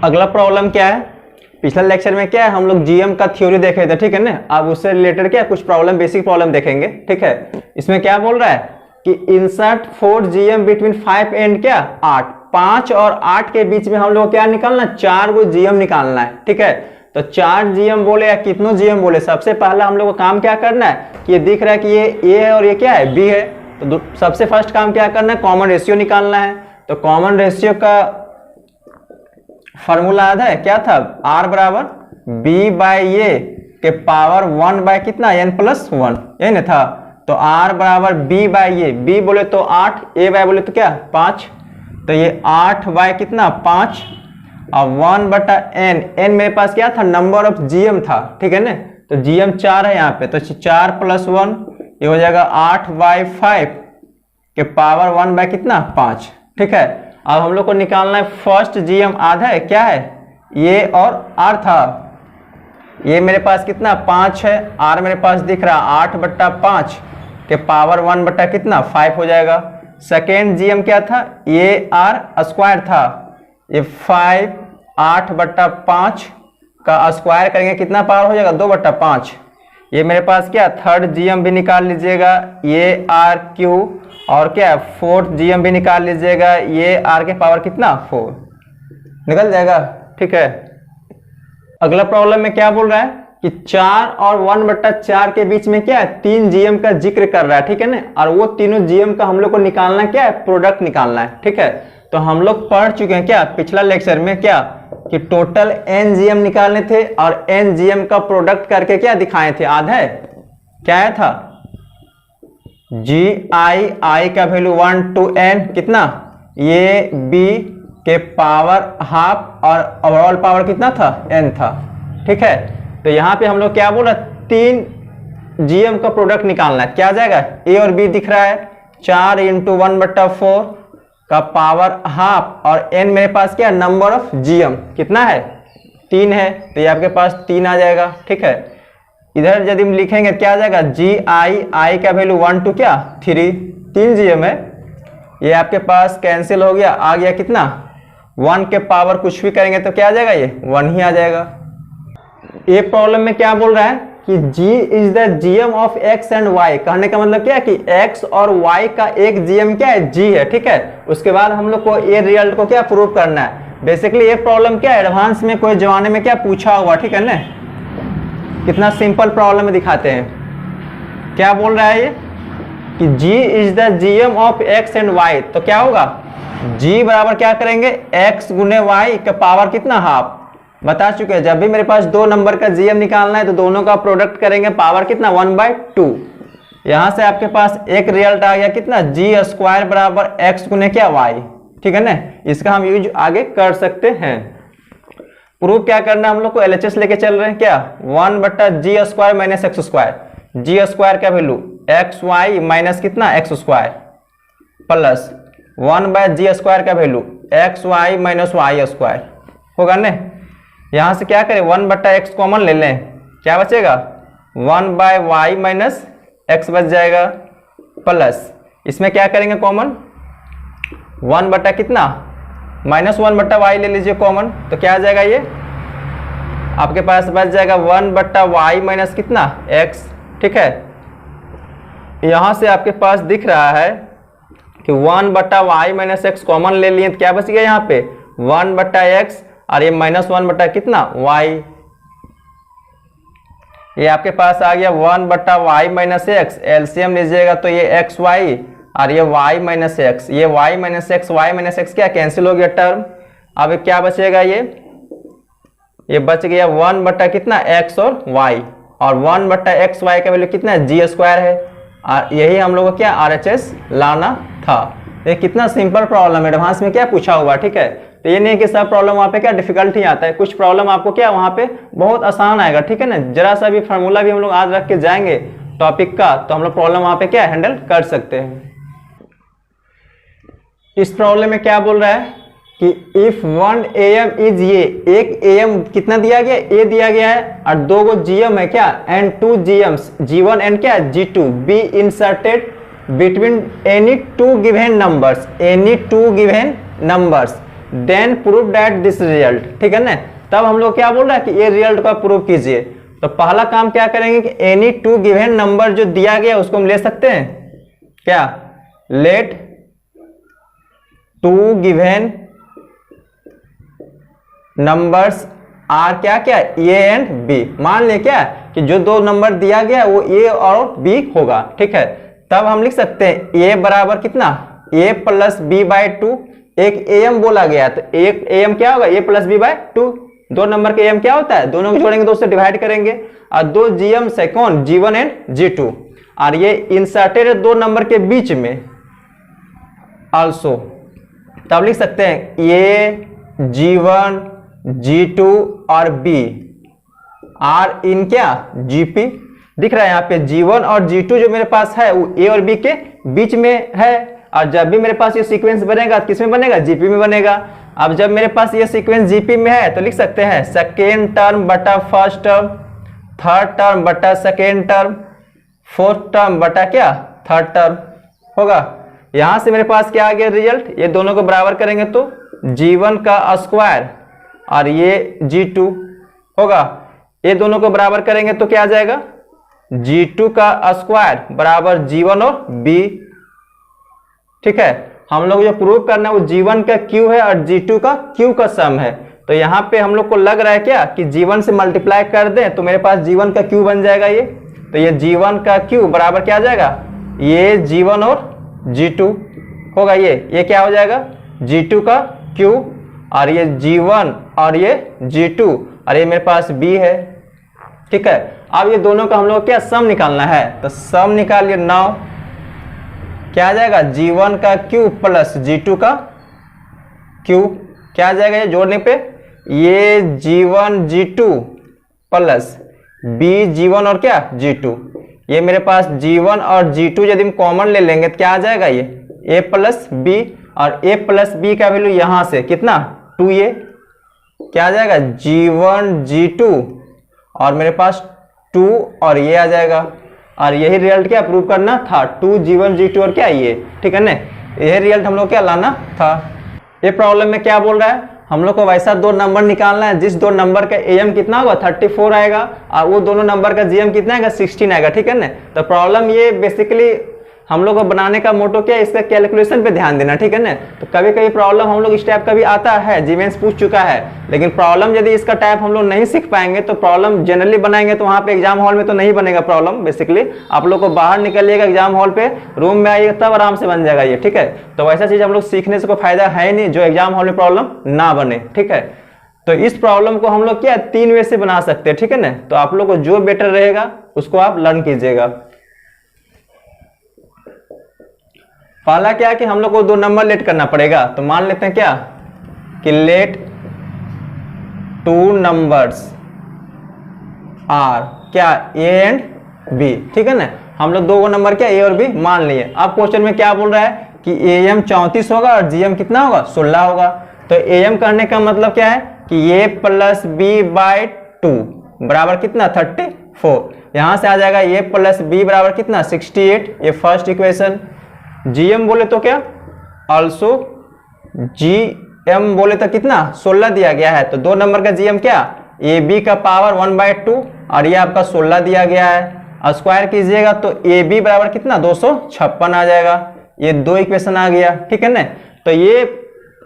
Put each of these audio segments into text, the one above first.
अगला प्रॉब्लम क्या है, पिछला लेक्चर में क्या है हम लोग जीएम का थ्योरी देखे थे, ठीक है ना। अब उससे रिलेटेड क्या कुछ प्रॉब्लम, बेसिक प्रॉब्लम देखेंगे, ठीक है। इसमें क्या बोल रहा है कि इंसर्ट 4 जीएम बिटवीन 5 एंड क्या 8, 5 और 8 के बीच में हम लोग क्या निकालना, 4 को जीएम निकालना है, ठीक है। तो 4 जीएम बोले या कितनों जीएम बोले, सबसे पहला हम लोग को काम क्या करना है कि ये दिख रहा है कि ये ए है और ये क्या है बी है, तो सबसे फर्स्ट काम क्या करना है, कॉमन रेशियो निकालना है। तो कॉमन रेशियो का फॉर्मूला याद है क्या था, आर बराबर बी बाई ए के पावर 1 बाय कितना n+1, यही ना था। तो आर बराबर बी बाई ए, बी बोले तो 8, ए बाय बोले तो क्या 5, तो ये 8 बाय कितना 5 और 1/n, n मेरे पास क्या था नंबर ऑफ जीएम था, ठीक है ना। तो जीएम 4 है यहाँ पे, तो 4 + 1 ये हो जाएगा 8/5 के पावर 1 बाय कितना 5, ठीक है। अब हम लोग को निकालना है फर्स्ट जीएम, आधा है क्या है ये और आर था, ये मेरे पास कितना 5 है, आर मेरे पास दिख रहा 8/5 के पावर 1 बटा कितना 5 हो जाएगा। सेकेंड जीएम क्या था, ये आर स्क्वायर था, ये 5 8/5 का स्क्वायर करेंगे कितना पावर हो जाएगा 2/5। ये मेरे पास क्या थर्ड जीएम भी निकाल लीजिएगा, ये आर क्यू, और क्या फोर्थ जीएम भी निकाल लीजिएगा, ये आर के पावर कितना 4 निकल जाएगा, ठीक है। अगला प्रॉब्लम में क्या बोल रहा है कि 4 और 1/4 के बीच में क्या है 3 जीएम का जिक्र कर रहा है, ठीक है ना। और वो तीनों जीएम का हम लोग को निकालना क्या है, प्रोडक्ट निकालना है, ठीक है। तो हम लोग पढ़ चुके हैं क्या पिछला लेक्चर में क्या कि टोटल n जीएम निकालने थे और n जीएम का प्रोडक्ट करके क्या दिखाए थे, याद है क्या है था, i का वैल्यू 1 to n कितना, ये b के पावर हाफ और ओवरऑल पावर कितना था n था, ठीक है। तो यहाँ पे हम लोग क्या बोल रहे 3 जीएम का प्रोडक्ट निकालना है, क्या जाएगा a और b दिख रहा है, 4 × 1/4 का पावर हाफ और n मेरे पास क्या नंबर ऑफ जीएम कितना है 3 है, तो ये आपके पास 3 आ जाएगा, ठीक है। इधर यदि हम लिखेंगे क्या आ जाएगा i का वैल्यू 1 to क्या 3 जीएम है, ये आपके पास कैंसिल हो गया, आ गया कितना 1 के पावर कुछ भी करेंगे तो क्या आ जाएगा, ये 1 ही आ जाएगा। ये प्रॉब्लम में क्या बोल रहा है कि g is the GM of x and y, कहने का मतलब क्या है कि x और y का एक जीएम क्या है g है, ठीक है। उसके बाद हम लोग को ये रिजल्ट को क्या प्रूव करना है। बेसिकली ये प्रॉब्लम क्या एडवांस में कोई जमाने में क्या पूछा हुआ, ठीक है ना। कितना सिंपल प्रॉब्लम में दिखाते हैं, क्या बोल रहा है ये कि g is the GM of x and y, तो क्या होगा g बराबर क्या करेंगे x गुने y का पावर कितना हाफ, बता चुके हैं। जब भी मेरे पास दो नंबर का जीएम निकालना है तो दोनों का प्रोडक्ट करेंगे, पावर कितना 1/2। यहां से आपके पास एक रिजल्ट आ गया कितना g² बराबर x गुने क्या y, ठीक है ना। इसका हम यूज आगे कर सकते हैं। प्रूफ क्या करना हम लोग को LHS लेके चल रहे हैं क्या 1/g² - x², g² का वैल्यू xy माइनस कितना x² प्लस 1/g² का वैल्यू xy - y² होगा ना। यहां से क्या करें 1/x कॉमन ले लें, क्या बचेगा 1/y - x बच जाएगा, प्लस इसमें क्या करेंगे कॉमन 1 कितना -1/y ले लीजिए कॉमन, तो क्या आ जाएगा ये आपके पास बच जाएगा 1/y माइनस कितना x, ठीक है। यहां से आपके पास दिख रहा है कि 1/y - x कॉमन ले लिए तो क्या बच गया यहाँ पे 1/x और ये -1 कितना y, ये आपके पास आ गया 1/y - x, एलसीएम लीजिएगा तो ये xy और ये y - x, ये y - x क्या कैंसिल हो गया टर्म। अब क्या बचेगा ये बच गया 1 कितना x और y, और 1/xy का वैल्यू कितना है g² है, और यही हम लोग को क्या RHS लाना था। ये कितना सिंपल प्रॉब्लम है, एडवांस में क्या पूछा हुआ, ठीक है। तो ये नहीं कि सब प्रॉब्लम वहाँ पे क्या डिफिकल्ट ही आता है, कुछ प्रॉब्लम आपको क्या वहाँ पे बहुत आसान आएगा, ठीक है ना। जरा सा भी फार्मूला भी हम लोग आज रख के जाएंगे टॉपिक का तो हम लोग प्रॉब्लम वहाँ पे क्या हैंडल कर सकते हैं। इस प्रॉब्लम में क्या बोल रहा है कि इफ 1 AM इज ये, एक AM कितना दिया गया a दिया गया है और 2 गो GM है क्या एंड 2 GMs G1 एंड क्या G2 be inserted between any 2 given numbers, then prove that this result, ठीक है ना। तब हम लोग क्या बोल रहे हैं कि ये रिजल्ट को प्रूव कीजिए। तो पहला काम क्या करेंगे कि एनी टू गिवन नंबर जो दिया गया उसको हम ले सकते हैं क्या, let two given numbers are क्या क्या ए एंड बी। मान ले क्या कि जो दो नंबर दिया गया वो ए और बी होगा, ठीक है। तब हम लिख सकते हैं ए बराबर कितना, ए प्लस बी बाय टू। एक एम बोला गया तो एक एम क्या होगा, ए प्लस बी बाय टू। दो नंबर के एम क्या होता है, दोनों को जोड़ेंगे दो से डिवाइड करेंगे, और दो जीएम से कौन, G1 एंड G2, और ये इंसर्टेड है दो नंबर के बीच में आल्सो। तब लिख सकते हैं ए G1 G2 और B आर इन क्या, GP। दिख रहा है यहाँ पे G1 और G2 जो मेरे पास है वो A और B के बीच में है, और जब भी मेरे पास ये सीक्वेंस बनेगा किस में बनेगा, GP में बनेगा। अब जब मेरे पास ये सीक्वेंस GP में है तो लिख सकते हैं सेकेंड टर्म बटा फर्स्ट टर्म, थर्ड टर्म बटा सेकेंड टर्म, फोर्थ टर्म बटा क्या, थर्ड टर्म होगा। यहां से मेरे पास क्या आ गया रिजल्ट, ये दोनों को बराबर करेंगे तो G1 का स्क्वायर और ये G2 होगा। ये दोनों को बराबर करेंगे तो क्या आ जाएगा, G2 का स्क्वायर बराबर G1 और B, ठीक है। हम लोग जो प्रूव करना है वो G1 का Q है और G2 का Q का सम है। तो यहाँ पे हम लोग को लग रहा है क्या कि G1 से मल्टीप्लाई कर दें तो मेरे पास G1 का Q बन जाएगा ये। तो ये G1 का Q बराबर क्या आ जाएगा, ये G1 और G2 होगा। ये क्या हो जाएगा, G2 का Q और ये G1 और ये G2 और ये मेरे पास B है, ठीक है। अब ये दोनों का हम लोग क्या सम निकालना है, तो सम निकालिए। 9 क्या आ जाएगा, G1 का Q प्लस G2 का Q क्या आ जाएगा, ये जोड़ने पे ये G1 G2 plus B G1 और क्या G2। ये मेरे पास G1 और G2 यदि हम कॉमन ले लेंगे तो क्या आ जाएगा, ये A प्लस B, और A प्लस B का वैल्यू यहां से कितना 2A, क्या आ जाएगा G1 G2 और मेरे पास 2 और ये आ जाएगा। और यही रिजल्ट क्या प्रूव करना था, 2 G1 G2 और क्या ये, ठीक है ना। यही रिजल्ट हम लोग क्या लाना था। ये प्रॉब्लम में क्या बोल रहा है, हम लोग को वैसा दो नंबर निकालना है जिस दो नंबर का AM कितना होगा 34 आएगा और वो दोनों नंबर का GM कितना आएगा 16 आएगा, ठीक है ना। तो प्रॉब्लम ये बेसिकली हम लोग को बनाने का मोटो क्या है, इसका कैलकुलेशन पे ध्यान देना, ठीक है ना। तो कभी कभी प्रॉब्लम हम लोग इस टाइप का भी आता है, जीमेंस पूछ चुका है, लेकिन प्रॉब्लम यदि इसका टाइप हम लोग नहीं सीख पाएंगे तो प्रॉब्लम जनरली बनाएंगे तो वहाँ पे एग्जाम हॉल में तो नहीं बनेगा प्रॉब्लम। बेसिकली आप लोग को बाहर निकलिएगा एग्जाम हॉल पे, रूम में आइएगा तब आराम से बन जाएगा ये, ठीक है। तो वैसा चीज हम लोग सीखने से कोई फायदा है नहीं जो एग्जाम हॉल में प्रॉब्लम ना बने, ठीक है। तो इस प्रॉब्लम को हम लोग क्या 3 वे से बना सकते हैं, ठीक है ना। तो आप लोग को जो बेटर रहेगा उसको आप लर्न कीजिएगा। पहला क्या कि हम लोग को दो नंबर लेट करना पड़ेगा, तो मान लेते हैं क्या कि लेट 2 नंबर्स आर क्या A एंड B, ठीक है ना। हम लोग दो नंबर क्या A और B मान लिए। अब क्वेश्चन में क्या बोल रहा है कि AM 34 होगा और GM कितना होगा 16 होगा। तो AM करने का मतलब क्या है कि A प्लस B बाय 2 बराबर कितना 34। यहां से आ जाएगा A प्लस B बराबर कितना 68, ये फर्स्ट इक्वेशन। GM बोले तो क्या ऑल्सो GM बोले तो कितना 16 दिया गया है, तो दो नंबर का GM क्या AB का पावर 1/2 और ये आपका 16 दिया गया है। स्क्वायर कीजिएगा तो AB बराबर कितना 256 आ जाएगा। ये दो इक्वेशन आ गया, ठीक है ना। तो ये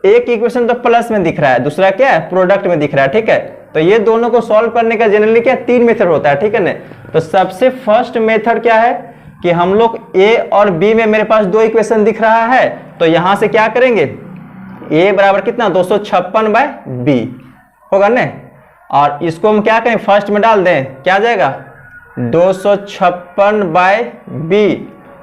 एक इक्वेशन तो प्लस में दिख रहा है, दूसरा क्या है प्रोडक्ट में दिख रहा है, ठीक है। तो ये दोनों को सॉल्व करने का जनरली क्या 3 मेथड होता है, ठीक है ना। तो सबसे फर्स्ट मेथड क्या है कि हम लोग A और B में मेरे पास दो इक्वेशन दिख रहा है, तो यहां से क्या करेंगे A बराबर कितना 256/B होगा ना, और इसको हम क्या करें फर्स्ट में डाल दें, क्या आ जाएगा 256/B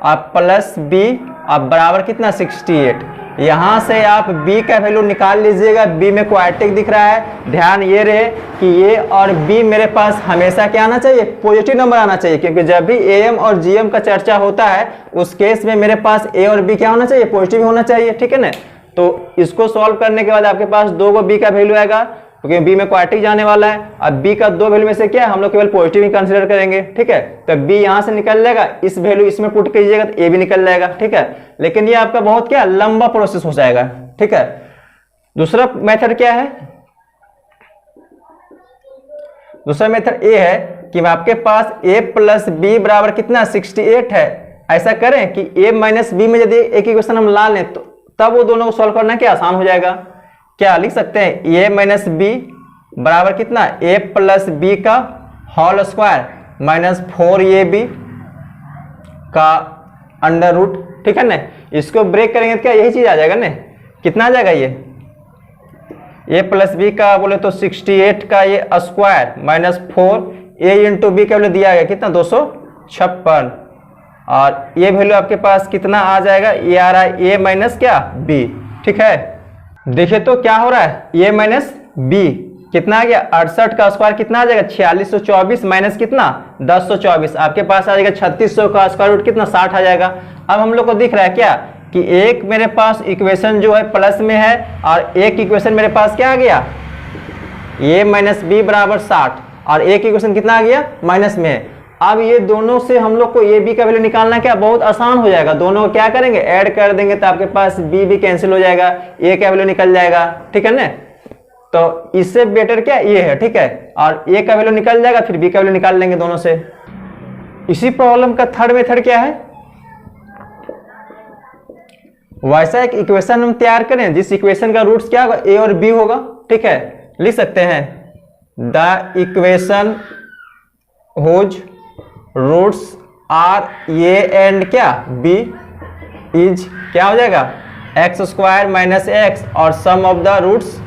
और प्लस B और बराबर कितना 68। यहां से आप B का वैल्यू निकाल लीजिएगा। B में क्वाड्रेटिक दिख रहा है, ध्यान ये रहे कि A और B मेरे पास हमेशा क्या आना चाहिए पॉजिटिव नंबर आना चाहिए, क्योंकि जब भी AM और GM का चर्चा होता है उस केस में मेरे पास A और B क्या होना चाहिए पॉजिटिव होना चाहिए, ठीक है ना। तो इसको सॉल्व करने के बाद आपके पास 2 को B का वैल्यू आएगा, क्योंकि B में क्वाड्रेटिक जाने वाला है। अब B का 2 वैल्यू में से क्या हम लोग केवल पॉजिटिव ही कंसीडर करेंगे, ठीक है। तो B यहां से निकल जाएगा, इस वैल्यू इसमें पुट कीजिएगा तो A भी निकल जाएगा, ठीक है। लेकिन ये आपका बहुत क्या लंबा प्रोसेस हो जाएगा, ठीक है। दूसरा मेथड क्या है, दूसरा मेथड ए है कि आपके पास a प्लस बी बराबर कितना 68 है। ऐसा करें कि a माइनस बी में यदि एक इक्वेशन हम ला लें तो तब वो दोनों को सॉल्व करना क्या आसान हो जाएगा। क्या लिख सकते हैं, a माइनस बी बराबर कितना a प्लस बी का होल स्क्वायर माइनस 4ab का अंडर रूट, ठीक है ना। इसको ब्रेक करेंगे तो क्या यही चीज आ जाएगा ना, कितना आ जाएगा ये a प्लस बी का बोले तो 68 का ये square minus 4a into B का दिया गया कितना 256, और ये वैल्यू आपके पास कितना आ जाएगा, ये आ रहा है a माइनस क्या b, ठीक है। देखिए तो क्या हो रहा है, a माइनस b कितना आ गया 68 का स्क्वायर कितना आ जाएगा 4624 माइनस कितना 1024, आपके पास आ जाएगा 3600 का स्क्वायर रूट कितना 60 आ जाएगा। अब हम लोग को दिख रहा है क्या कि एक मेरे पास इक्वेशन जो है प्लस में है और एक इक्वेशन मेरे पास क्या आ गया a माइनस बी बराबर 60 और एक इक्वेशन कितना आ गया माइनस में है। अब ये दोनों से हम लोग को ए बी का वैल्यू निकालना क्या बहुत आसान हो जाएगा, दोनों को क्या करेंगे ऐड कर देंगे तो आपके पास बी भी कैंसिल हो जाएगा, ए का वैल्यू निकल जाएगा, ठीक है ना। तो इससे बेटर क्या ये है, ठीक है, और ए का वैल्यू निकल जाएगा फिर बी का वैल्यू निकाल लेंगे दोनों से। इसी प्रॉब्लम का थर्ड मेथड क्या है, वैसा एक इक्वेशन हम तैयार करें जिस इक्वेशन का रूट्स क्या होगा ए और बी होगा, ठीक है। लिख सकते हैं the equation whose roots are A and क्या बी इज क्या हो जाएगा एक्स स्क्वायर माइनस एक्स और sum of the roots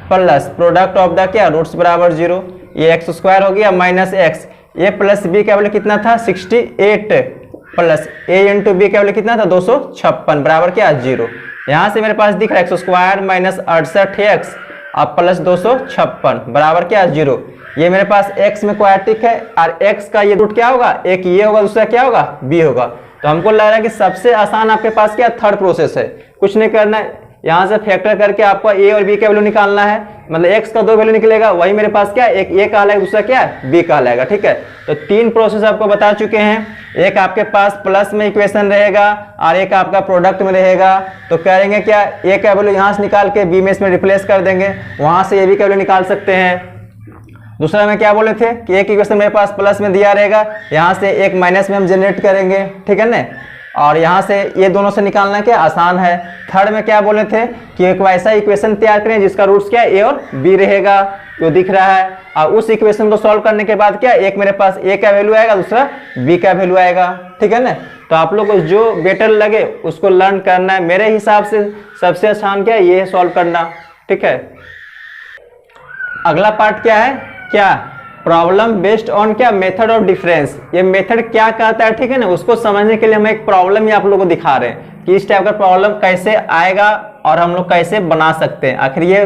plus product of the क्या रूट्स बराबर 0, ये एक्स स्क्वायर हो गया minus x, A plus B का वैल्यू कितना था 68 प्लस ए इंटू बी का वैल्यू कितना था 256 बराबर क्या 0। यहाँ से मेरे पास दिख रहा है एक्स स्क्वायर माइनस 68 एक्स और प्लस 256 बराबर क्या 0। ये मेरे पास x में क्वाड्रेटिक है और x का ये रूट क्या होगा, एक ये होगा दूसरा क्या होगा b होगा। तो हमको लग रहा है कि सबसे आसान आपके पास क्या थर्ड प्रोसेस है, कुछ नहीं करना है, यहाँ से फैक्टर करके आपको a और b का वैल्यू निकालना है, मतलब x का 2 वैल्यू निकलेगा, वही मेरे पास क्या एक a का आएगा दूसरा क्या है b का आएगा, ठीक है। तो 3 प्रोसेस आपको बता चुके हैं, एक आपके पास प्लस में इक्वेशन रहेगा और एक आपका प्रोडक्ट में रहेगा। तो करेंगे क्या a का वैल्यू यहाँ से निकाल के b में इसमें रिप्लेस कर देंगे, वहां से a b का वैल्यू निकाल सकते हैं। दूसरा में क्या बोले थे कि एक इक्वेशन मेरे पास प्लस में दिया रहेगा, यहाँ से एक माइनस में हम जनरेट करेंगे, ठीक है ना, और यहाँ से ये दोनों से निकालना क्या आसान है। थर्ड में क्या बोले थे कि एक वैसा इक्वेशन तैयार करें जिसका रूट्स क्या ए और बी रहेगा, जो दिख रहा है, और उस इक्वेशन को सॉल्व करने के बाद क्या एक मेरे पास ए का वैल्यू आएगा दूसरा बी का वैल्यू आएगा, ठीक है ना। तो आप लोग को जो बेटर लगे उसको लर्न करना है, मेरे हिसाब से सबसे आसान क्या है ये सॉल्व करना, ठीक है। अगला पार्ट क्या है, क्या प्रॉब्लम बेस्ड ऑन क्या मेथड ऑफ डिफरेंस, ये मेथड क्या कहता है, ठीक है ना, उसको समझने के लिए हम एक प्रॉब्लम ही आप लोगों को दिखा रहे हैं कि इस टाइप का प्रॉब्लम कैसे आएगा और हम लोग कैसे बना सकते हैं, आखिर ये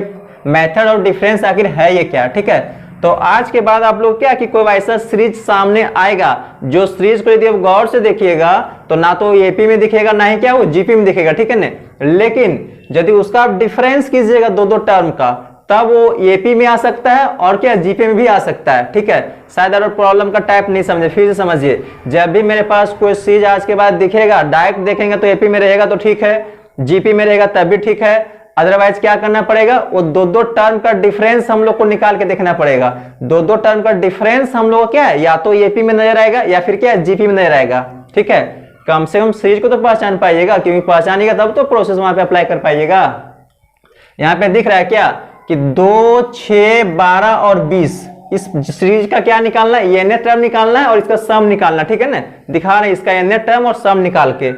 मेथड ऑफ डिफरेंस आखिर है ये क्या, ठीक है। तो आज के बाद आप लोग क्या कि कोई ऐसा सीरीज सामने आएगा जो सीरीज को यदि आप गौर से देखिएगा तो ना तो एपी में दिखेगा ना ही क्या वो जीपी में दिखेगा, ठीक है ना, लेकिन यदि उसका आप डिफरेंस कीजिएगा दो टर्म का तब वो एपी में आ सकता है और क्या जीपी में भी आ सकता है, ठीक है। शायद अगर प्रॉब्लम का टाइप नहीं समझे फिर से समझिए, जब भी मेरे पास कोई चीज आज के बाद दिखेगा डायरेक्ट देखेंगे तो एपी में रहेगा तो ठीक है, जीपी में रहेगा तब भी ठीक है, अदरवाइज क्या करना पड़ेगा वो दो टर्म का डिफरेंस हम लोग को निकाल के देखना पड़ेगा। दो टर्म का डिफरेंस हम लोग को क्या है या तो एपी में नजर आएगा या फिर क्या जीपी में नजर आएगा, ठीक है। कम से कम सीरीज को तो पहचान पाइएगा, क्योंकि पहचानिएगा तब तो प्रोसेस वहां पे अप्लाई कर पाइएगा। यहाँ पे दिख रहा है क्या कि 2, 6, 12 और 20 इस सीरीज का क्या निकालना है, ये टर्म निकालना है और इसका सम निकालना, ठीक है ना। दिखा रहे हैं इसका एन टर्म और सम निकाल के।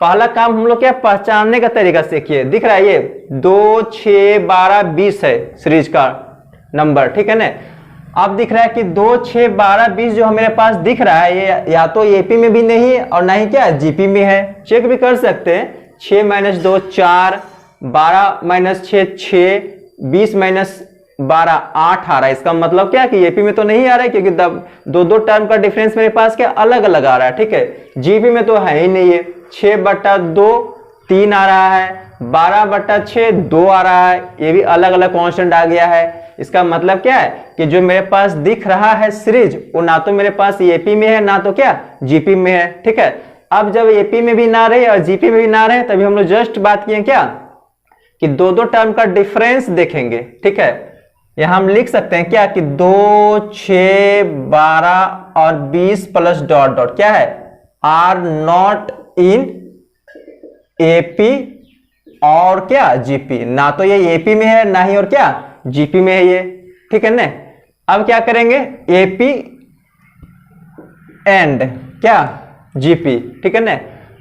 पहला काम हम लोग क्या पहचानने का तरीका सीखिए, दिख रहा है ये 2, 6, 12, 20 है सीरीज का नंबर, ठीक है ना। अब दिख रहा है कि 2, 6, 12, 20 जो मेरे पास दिख रहा है ये या तो एपी में भी नहीं है और ना ही क्या जीपी में है, चेक भी कर सकते हैं। 6 - 2 4, 12 - 6 6, 20 - 12 8 आ रहा है। इसका मतलब क्या कि एपी में तो नहीं आ रहा है क्योंकि दो टर्म का डिफरेंस मेरे पास क्या अलग अलग आ रहा है, ठीक है। जीपी में तो है ही नहीं है। 6/2 3 आ रहा है, 12/6 2 आ रहा है, ये भी अलग अलग कांस्टेंट आ गया है। इसका मतलब क्या है कि जो मेरे पास दिख रहा है सीरीज वो ना तो मेरे पास एपी में है ना तो क्या जीपी में है, ठीक है। अब जब एपी में भी ना रहे और जीपी में भी ना रहे तभी हम लोग जस्ट बात किए क्या कि दो दो टर्म का डिफरेंस देखेंगे। ठीक है, यहां हम लिख सकते हैं क्या कि 2, 6, 12 और 20 प्लस डॉट डॉट क्या है, आर नॉट इन एपी और क्या जीपी। ना तो ये एपी में है ना ही और क्या जीपी में है ये। ठीक है ना, अब क्या करेंगे, एपी एंड क्या जीपी। ठीक है ना,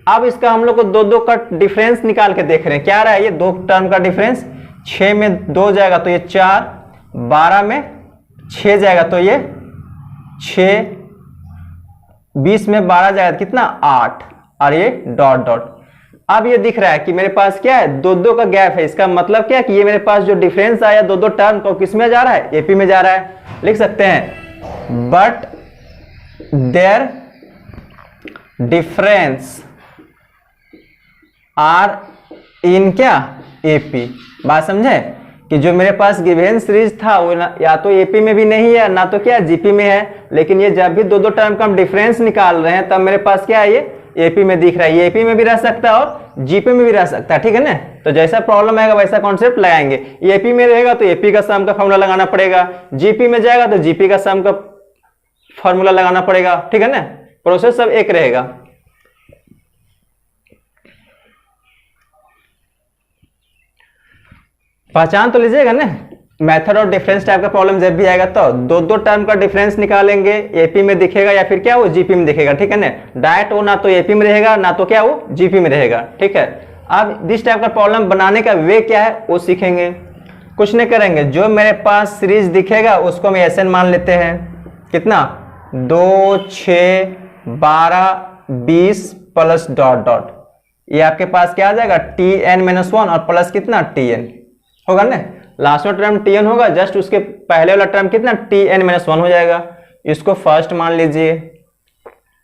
अब इसका हम लोग को दो दो का डिफरेंस निकाल के देख रहे हैं। क्या रहा है ये दो टर्म का डिफरेंस, 6 में 2 जाएगा तो ये 4, 12 में 6 जाएगा तो ये 6, 20 में 12 जाएगा कितना 8, और ये डॉट डॉट। अब ये दिख रहा है कि मेरे पास क्या है, दो दो का गैप है। इसका मतलब क्या कि ये मेरे पास जो डिफरेंस आया दो दो टर्म को किस में जा रहा है, एपी में जा रहा है। लिख सकते हैं but their difference are in क्या एपी। बात समझे कि जो मेरे पास गिवन सीरीज था वो या तो एपी में भी नहीं है ना तो क्या जीपी में है, लेकिन ये जब भी दो दो टर्म का हम डिफरेंस निकाल रहे हैं तब मेरे पास क्या है ये एपी में दिख रहा है। ये एपी में भी रह सकता है और जीपी में भी रह सकता है। ठीक है ना, तो जैसा प्रॉब्लम आएगा वैसा कॉन्सेप्ट लगाएंगे। एपी में रहेगा तो एपी का सम का फॉर्मूला लगाना पड़ेगा, जीपी में जाएगा तो जीपी का सम का फॉर्मूला लगाना पड़ेगा। ठीक है ना, प्रोसेस सब एक रहेगा। पहचान तो लीजिएगा ना, मेथड और डिफरेंस टाइप का प्रॉब्लम जब भी आएगा तो दो दो टर्म का डिफरेंस निकालेंगे, एपी में दिखेगा या फिर क्या वो जीपी में दिखेगा। ठीक है ना, डायरेक्ट वो ना तो एपी में रहेगा ना तो क्या वो जीपी में रहेगा। ठीक है, अब दिस टाइप का प्रॉब्लम बनाने का वे क्या है वो सीखेंगे। कुछ नहीं करेंगे, जो मेरे पास सीरीज दिखेगा उसको हम एसएन मान लेते हैं। कितना 2, 6, 12, 20 प्लस डॉट डॉट, ये आपके पास क्या आ जाएगा tn-1 और प्लस कितना tn होगा ना। लास्ट में टर्म tn होगा, जस्ट उसके पहले वाला टर्म कितना tn-1 हो जाएगा। इसको फर्स्ट मान लीजिए।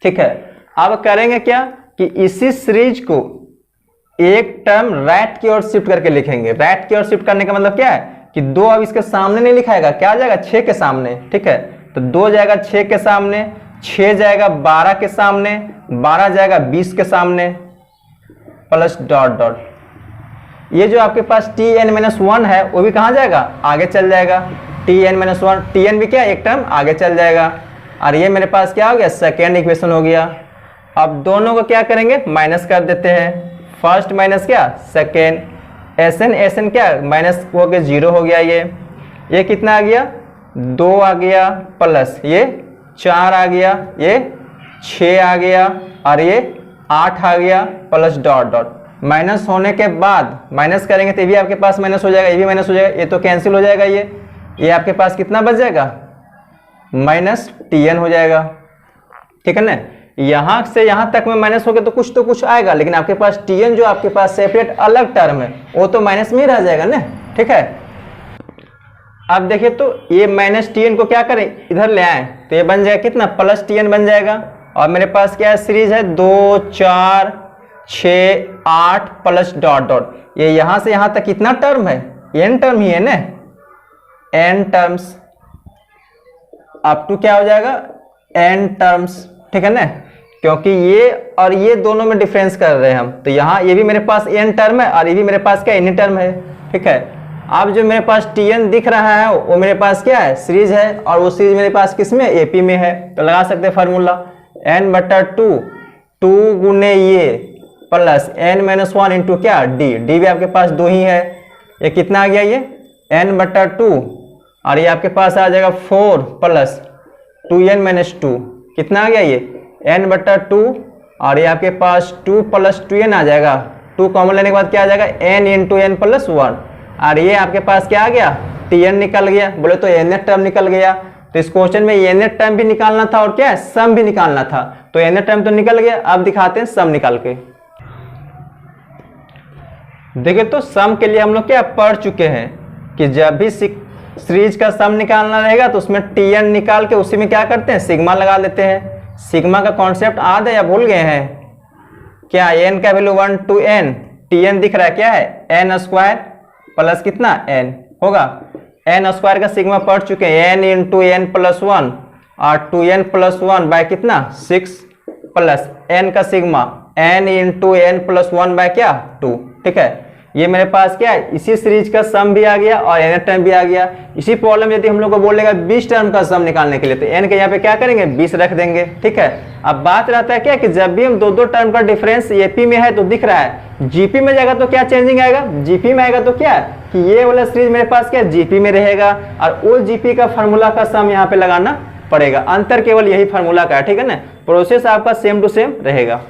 ठीक है, अब करेंगे क्या कि इसी सीरीज को एक टर्म राइट की ओर शिफ्ट करके लिखेंगे। राइट की ओर शिफ्ट करने का मतलब क्या है कि 2 अब इसके सामने नहीं लिखाएगा, क्या आ जाएगा 6 के सामने। ठीक है, तो 2 जाएगा 6 के सामने, 6 जाएगा 12 के सामने, 12 जाएगा 20 के सामने प्लस डॉट डॉट। ये जो आपके पास tn-1 है वो भी कहाँ जाएगा, आगे चल जाएगा। tn-1 tn भी क्या एक टर्म आगे चल जाएगा। और ये मेरे पास क्या हो गया, सेकेंड इक्वेशन हो गया। अब दोनों को क्या करेंगे, माइनस कर देते हैं। फर्स्ट माइनस क्या सेकेंड, एसएन एसएन क्या माइनस हो गया 0 हो गया। ये कितना आ गया 2 आ गया, प्लस ये 4 आ गया, ये 6 आ गया और ये 8 आ गया प्लस डॉट डॉट। माइनस होने के बाद माइनस करेंगे तो ये भी आपके पास माइनस हो जाएगा, ये भी माइनस हो जाएगा, ये तो कैंसिल हो जाएगा। ये आपके पास कितना बच जाएगा माइनस tn हो जाएगा। ठीक है ना, यहां से यहां तक में माइनस हो गया तो कुछ आएगा, लेकिन आपके पास tn जो आपके पास सेपरेट अलग टर्म है वो तो माइनस में ही रह जाएगा ना। ठीक है, अब देखिए तो ये माइनस tn को क्या करें इधर ले आए तो ये बन जाएगा कितना प्लस tn बन जाएगा। और मेरे पास क्या सीरीज है 2, 4, 6, 8 प्लस डॉट डॉट। ये यहां से यहां तक कितना टर्म है, n टर्म ही है ना, n टर्म्स अप टू क्या हो जाएगा n टर्म्स। ठीक है ना, क्योंकि ये और ये दोनों में डिफरेंस कर रहे हैं हम, तो यहाँ ये भी मेरे पास n टर्म है और ये भी मेरे पास क्या n टर्म है। ठीक है, अब जो मेरे पास tn दिख रहा है वो मेरे पास क्या है सीरीज है, और वो सीरीज मेरे पास किस में एपी में है। तो लगा सकते हैं फार्मूला n/2 2 गुने ये प्लस n-1 इंटू क्या डी भी आपके पास 2 ही है। ये कितना आ गया ये n/2 और ये आपके पास आ जाएगा 4 प्लस 2n-2 कितना आ गया ये n/2 और ये आपके पास 2 प्लस 2n आ जाएगा। 2 कॉमन लेने के बाद क्या आ जाएगा n इंटू n प्लस 1 और ये आपके पास क्या आ गया tn निकल गया। बोले तो nth टर्म निकल गया, तो इस क्वेश्चन में nth टर्म भी निकालना था और क्या सम भी निकालना था, तो nth टर्म तो निकल गया। अब दिखाते हैं सम निकाल के। देखिए तो सम के लिए हम लोग क्या पढ़ चुके हैं कि जब भी सीरीज का सम निकालना रहेगा तो उसमें tn निकाल के उसी में क्या करते हैं सिग्मा लगा लेते हैं। सिग्मा का कॉन्सेप्ट याद है या भूल गए हैं क्या, n का वैल्यू 1 to n, tn दिख रहा है क्या है n स्क्वायर प्लस कितना n होगा। n स्क्वायर का सिग्मा पढ़ चुके हैं n इंटू n प्लस 1 और 2n प्लस 1 बाय कितना 6 प्लस n का sigma n into n plus 1 by क्या 2। ठीक है, ये मेरे पास क्या है, इसी सीरीज का सम भी आ गया और n टर्म भी आ गया। इसी प्रॉब्लम यदि हम लोग को बोलेगा 20 टर्म का सम निकालने के लिए, तो n के यहाँ पे क्या करेंगे, 20 रख देंगे। ठीक है, अब बात रहता है क्या कि जब भी हम दो दो टर्म का डिफरेंस एपी में है तो दिख रहा है, जीपी में जाएगा तो क्या चेंजिंग आएगा, जीपी में आएगा तो क्या है कि ये वाला सीरीज मेरे पास क्या जीपी में रहेगा और उस जीपी का फार्मूला का सम यहाँ पे लगाना पड़ेगा। अंतर केवल यही फार्मूला का है। ठीक है ना, प्रोसेस आपका सेम टू सेम रहेगा।